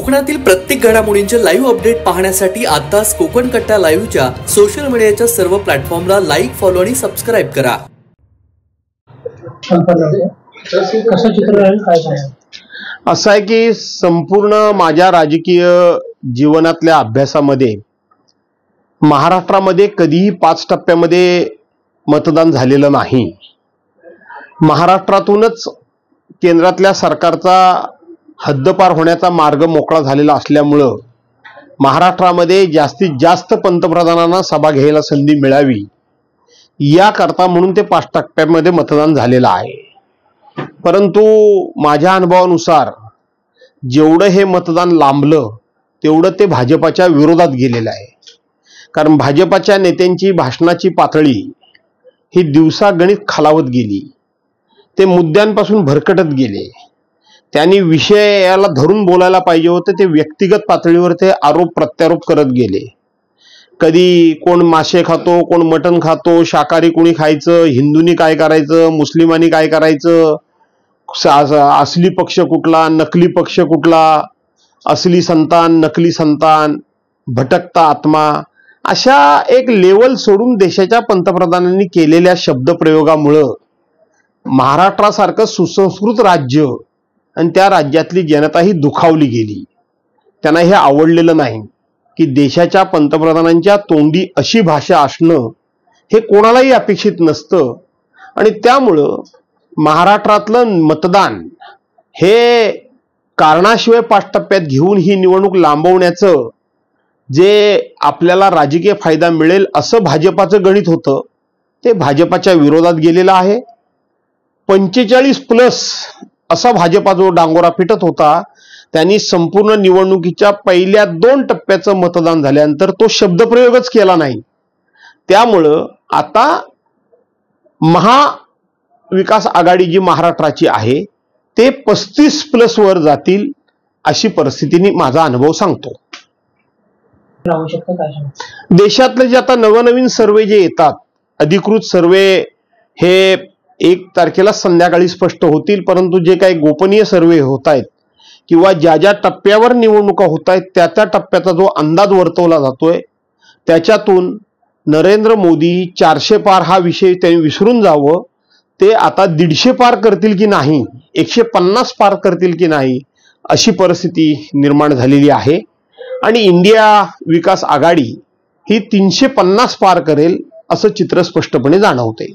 कोकणातील प्रत्येक घडामोडींचे लाईव्ह अपडेट पाहण्यासाठी आताच कोकण कट्टा लाईव्हच्या सोशल मीडियाच्या सर्व प्लॅटफॉर्मला लाईक, फॉलो आणि सबस्क्राईब करा। असं आहे की संपूर्ण माझ्या राजकीय जीवनातल्या अभ्यासामध्ये महाराष्ट्रामध्ये कधीही 5 टप्प्यामध्ये मतदान झालेलं नाही। महाराष्ट्रातूनच केंद्रातल्या सरकारचा हद्दपार होण्याचा मार्ग मोकळा झालेला असल्यामुळं महाराष्ट्रामध्ये जास्तीत जास्त पंतप्रधानांना सभा घ्यायला संधी मिळावी याकरता म्हणून ते 5 टप्प्यामध्ये मतदान झालेलं आहे। परंतु माझ्या अनुभवानुसार जेवढं हे मतदान लांबलं तेवढं ते भाजपाच्या विरोधात गेलेलं आहे। कारण भाजपाच्या नेत्यांची भाषणाची पातळी ही दिवसागणिक खालावत गेली, ते मुद्द्यांपासून भरकटत गेले। त्यांनी विषयाला धरून बोलायला पाहिजे होते ते व्यक्तिगत पातळीवर ते आरोप प्रत्यारोप करत गेले। कधी कोण मासे खातो, कोण मटण खातो, शाकाहारी कोणी खायचं, हिंदूंनी काय करायचं, मुस्लिमांनी काय करायचं, असली पक्ष कुठला, नकली पक्ष कुठला, असली संतान, नकली संतान, भटकता आत्मा, अशा एक लेवल सोडून देशाच्या पंतप्रधानांनी केलेल्या शब्दप्रयोगामुळं महाराष्ट्रासारखं सुसंस्कृत राज्य आणि त्या राज्यातली जनता ही दुखावली गेली। त्यांना हे आवडलेलं नाही की देशाच्या पंतप्रधानांच्या तोंडी अशी भाषा असणं हे कोणालाही अपेक्षित नसतं। आणि त्यामुळं महाराष्ट्रातलं मतदान हे कारणाशिवाय 5 टप्प्यात घेऊन ही निवडणूक लांबवण्याचं जे आपल्याला राजकीय फायदा मिळेल असं भाजपाचं गणित होतं ते भाजपाच्या विरोधात गेलेलं आहे। 45+ असा भाजपा जो डांगोरा पिटत होता त्यांनी संपूर्ण निवडणुकीच्या पहिल्या 2 टप्प्याचं मतदान झाल्यानंतर तो शब्दप्रयोगच केला नाही। त्यामुळं आता महाविकास आघाडी जी महाराष्ट्राची आहे ते 35+ वर जातील अशी परिस्थितीने माझा अनुभव सांगतो। देशातले जे आता नवनवीन सर्वे जे येतात, अधिकृत सर्वे हे 1 तारखेला संध्याकाळी स्पष्ट होतील, परंतु जे काही गोपनीय सर्वे होत आहेत किंवा ज्या ज्या टप्प्यावर निवडणुका होत आहेत त्या त्या टप्प्याचा जो अंदाज वर्तवला जातोय त्याच्यातून नरेंद्र मोदी 400 पार हा विषय त्यांनी विसरून जावं, ते आता 150 पार करतील की नाही, 150 पार करतील की नाही अशी परिस्थिती निर्माण झालेली आहे। आणि इंडिया विकास आघाडी ही 350 पार करेल असं चित्र स्पष्टपणे जाणवते।